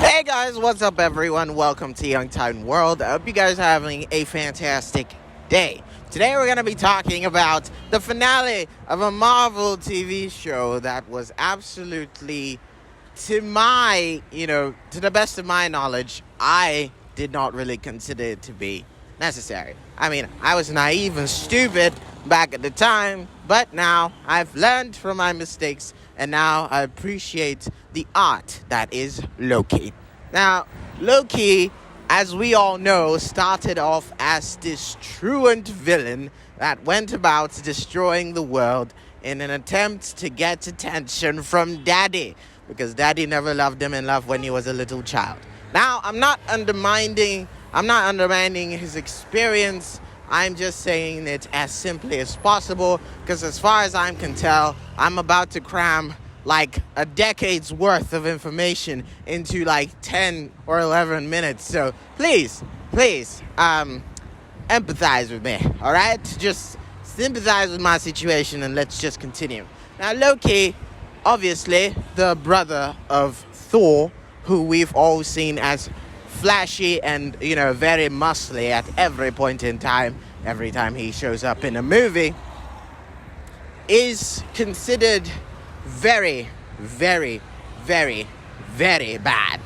Hey guys, what's up everyone? Welcome to Youngtown World. I hope you guys are having a fantastic day. Today we're going to be talking about the finale of a Marvel TV show that was absolutely, to the best of my knowledge, I did not really consider it to be necessary. I mean, I was naive and stupid back at the time, but now I've learned from my mistakes and now I appreciate the art that is Loki. Now, Loki, as we all know, started off as this truant villain that went about destroying the world in an attempt to get attention from Daddy, because Daddy never loved him enough when he was a little child. Now, I'm not undermining his experience. I'm just saying it as simply as possible, because as far as I can tell, I'm about to cram like a decade's worth of information into like 10 or 11 minutes. So please, empathize with me, all right? Just sympathize with my situation and let's just continue. Now, Loki, obviously the brother of Thor, who we've all seen as flashy and, very muscly at every point in time, every time he shows up in a movie, is considered very, very, very, very bad.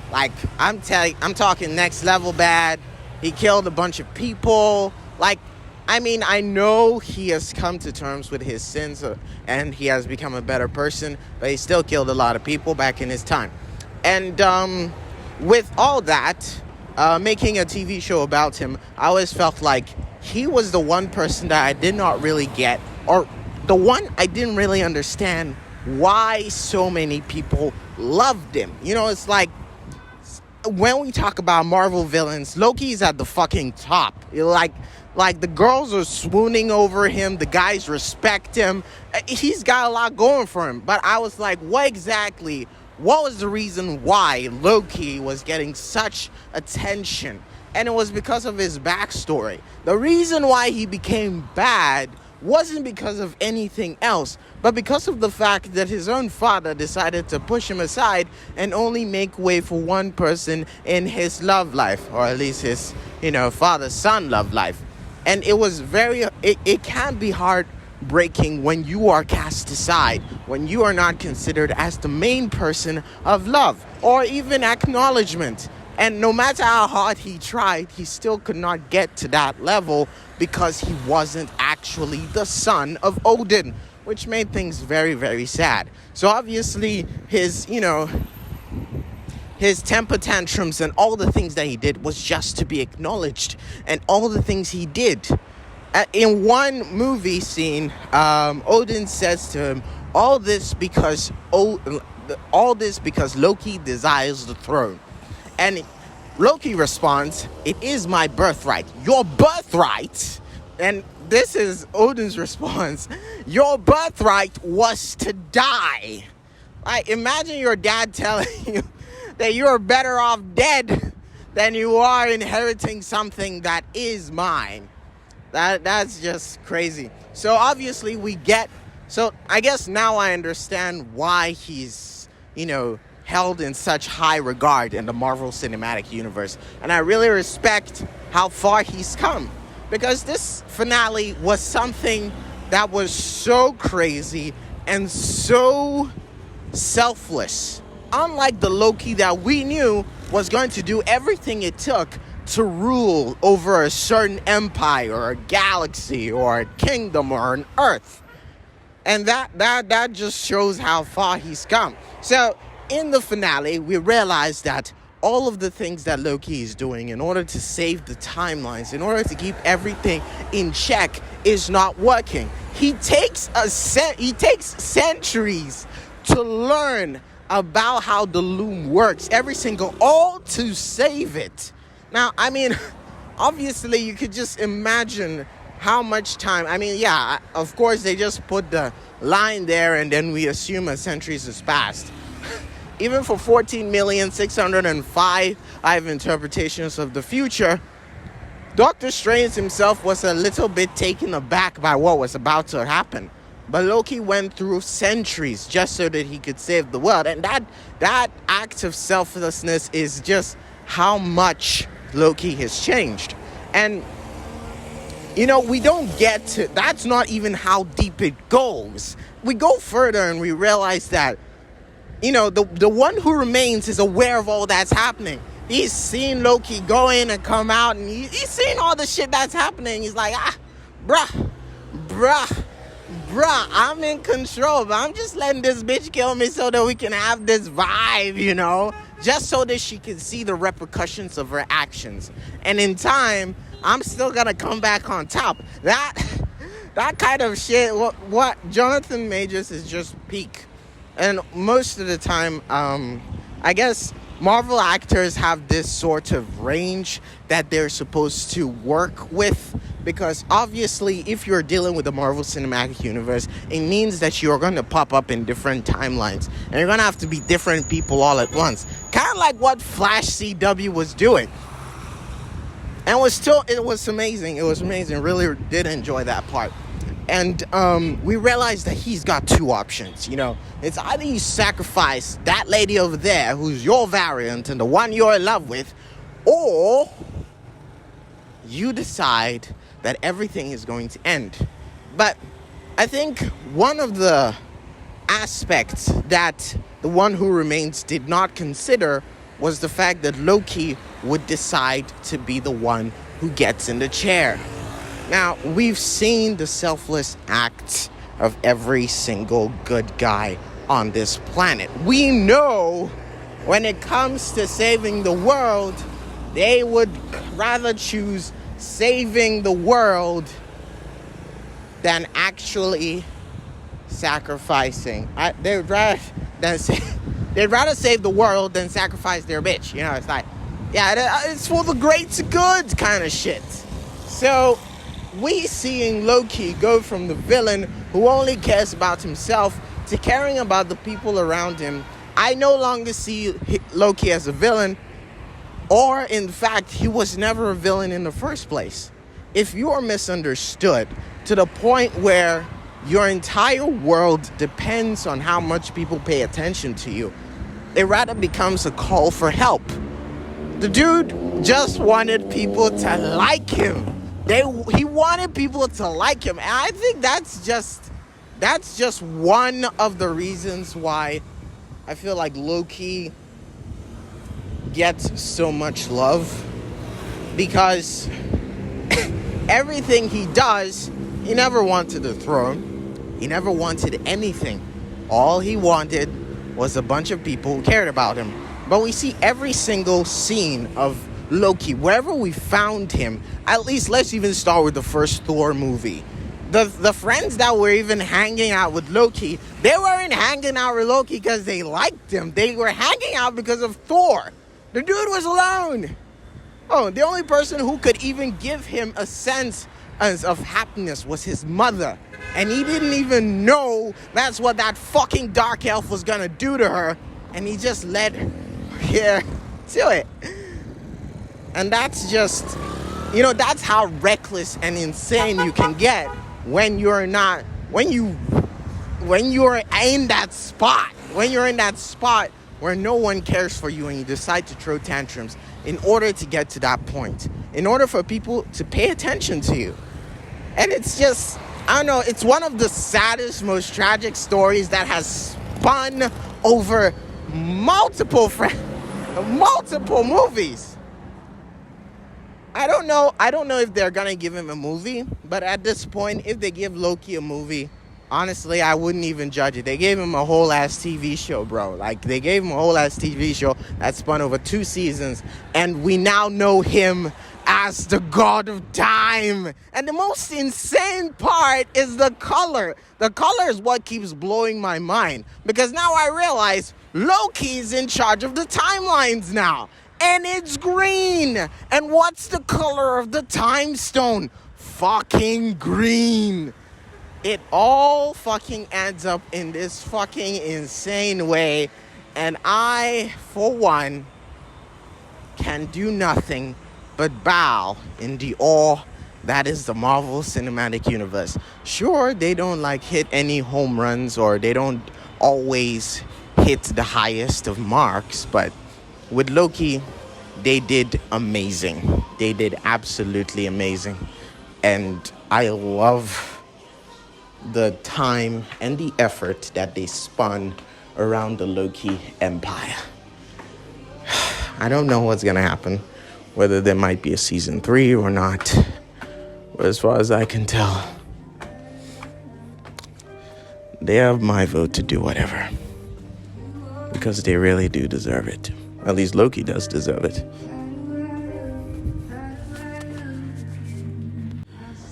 Like, I'm talking next level bad. He killed a bunch of people. I know he has come to terms with his sins and he has become a better person, but he still killed a lot of people back in his time. And with all that, making a TV show about him, I always felt like he was the one person that I did not really get, or the one I didn't really understand why so many people loved him. It's like, when we talk about Marvel villains, Loki's at the fucking top. Like the girls are swooning over him, the guys respect him. He's got a lot going for him. But I was like, what was the reason why Loki was getting such attention? And it was because of his backstory. The reason why he became bad wasn't because of anything else, but because of the fact that his own father decided to push him aside and only make way for one person in his love life, or at least his, father-son love life. And it was it can be heartbreaking when you are cast aside, when you are not considered as the main person of love, or even acknowledgement. And no matter how hard he tried, he still could not get to that level because he wasn't actually the son of Odin, which made things very, very sad. So obviously his temper tantrums and all the things that he did was just to be acknowledged. And all the things he did. In one movie scene, Odin says to him, all this because Loki desires the throne. And Loki responds, it is my birthright. Your birthright? And this is Odin's response. Your birthright was to die. Imagine your dad telling you that you're better off dead than you are inheriting something that is mine. That's just crazy. So obviously I guess now I understand why he's, held in such high regard in the Marvel Cinematic Universe. And I really respect how far he's come, because this finale was something that was so crazy and so selfless. Unlike the Loki that we knew was going to do everything it took to rule over a certain empire or a galaxy or a kingdom or an earth. And that just shows how far he's come. So in the finale, we realize that all of the things that Loki is doing in order to save the timelines, in order to keep everything in check, is not working. He takes centuries to learn about how the loom works, all to save it. Now, obviously you could just imagine how much time. Of course they just put the line there and then we assume a century has passed. Even for 14,605 I have interpretations of the future, Doctor Strange himself was a little bit taken aback by what was about to happen. But Loki went through centuries just so that he could save the world. And that act of selflessness is just how much Loki has changed. And, we don't get to... That's not even how deep it goes. We go further and we realize that, the one who remains is aware of all that's happening. He's seen Loki go in and come out, and he's seen all the shit that's happening. He's like, bruh, I'm in control, but I'm just letting this bitch kill me so that we can have this vibe, just so that she can see the repercussions of her actions. And in time, I'm still gonna come back on top. That kind of shit, what Jonathan Majors is just peak. And most of the time, I guess Marvel actors have this sort of range that they're supposed to work with, because obviously if you're dealing with the Marvel Cinematic Universe, it means that you're going to pop up in different timelines and you're going to have to be different people all at once, kind of like what Flash CW was doing. And it was amazing. Really did enjoy that part. And we realized that he's got two options, It's either you sacrifice that lady over there, who's your variant and the one you're in love with, or you decide that everything is going to end. But I think one of the aspects that the one who remains did not consider was the fact that Loki would decide to be the one who gets in the chair. Now, we've seen the selfless acts of every single good guy on this planet. We know when it comes to saving the world, they would rather choose saving the world than actually sacrificing. They'd rather save the world than sacrifice their bitch. It's like, it's for the great good kind of shit. So we seeing Loki go from the villain who only cares about himself to caring about the people around him. I no longer see Loki as a villain, or in fact, he was never a villain in the first place. If you are misunderstood to the point where your entire world depends on how much people pay attention to you, it rather becomes a call for help. The dude just wanted people to like him. He wanted people to like him. And I think that's just one of the reasons why I feel like Loki gets so much love. Because everything he does, he never wanted the throne. He never wanted anything. All he wanted was a bunch of people who cared about him. But we see every single scene of Loki, wherever we found him, at least let's even start with the first Thor movie. The friends that were even hanging out with Loki, they weren't hanging out with Loki because they liked him. They were hanging out because of Thor. The dude was alone. Oh, the only person who could even give him a sense of happiness was his mother. And he didn't even know that's what that fucking dark elf was gonna do to her. And he just let her here to it. And that's just, that's how reckless and insane you can get when you're in that spot. When you're in that spot where no one cares for you and you decide to throw tantrums in order to get to that point. In order for people to pay attention to you. And it's just, I don't know, it's one of the saddest, most tragic stories that has spun over multiple movies. I don't know if they're gonna give him a movie, but at this point, if they give Loki a movie, honestly, I wouldn't even judge it. They gave him a whole ass TV show, bro. Like, they gave him a whole ass TV show that spun over 2 seasons, and we now know him as the god of time. And the most insane part is the color. The color is what keeps blowing my mind, because now I realize Loki's in charge of the timelines now. And it's green. And what's the color of the time stone? Fucking green. It all fucking adds up in this fucking insane way. And I, for one, can do nothing but bow in the awe That is the Marvel Cinematic Universe. Sure, they don't like hit any home runs, or they don't always hit the highest of marks, but with Loki, they did amazing. They did absolutely amazing. And I love the time and the effort that they spun around the Loki empire. I don't know what's going to happen, whether there might be a season 3 or not. But as far as I can tell, they have my vote to do whatever. Because they really do deserve it. At least Loki does deserve it.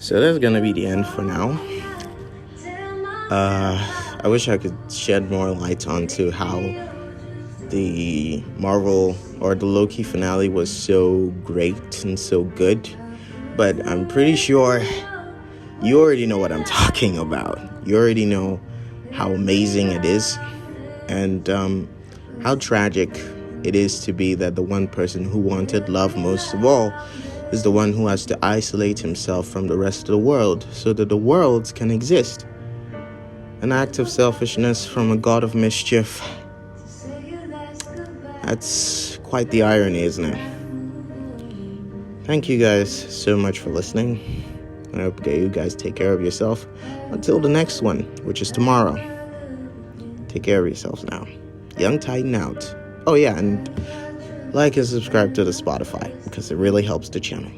So that's going to be the end for now. I wish I could shed more light onto how the Marvel or the Loki finale was so great and so good. But I'm pretty sure you already know what I'm talking about. You already know how amazing it is. And how tragic it is to be that the one person who wanted love most of all is the one who has to isolate himself from the rest of the world so that the world can exist. An act of selfishness from a god of mischief. That's quite the irony, isn't it? Thank you guys so much for listening. I hope you guys take care of yourself until the next one, which is tomorrow. Take care of yourselves now. Young Titan out. Oh yeah, and like and subscribe to the Spotify because it really helps the channel.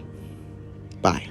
Bye.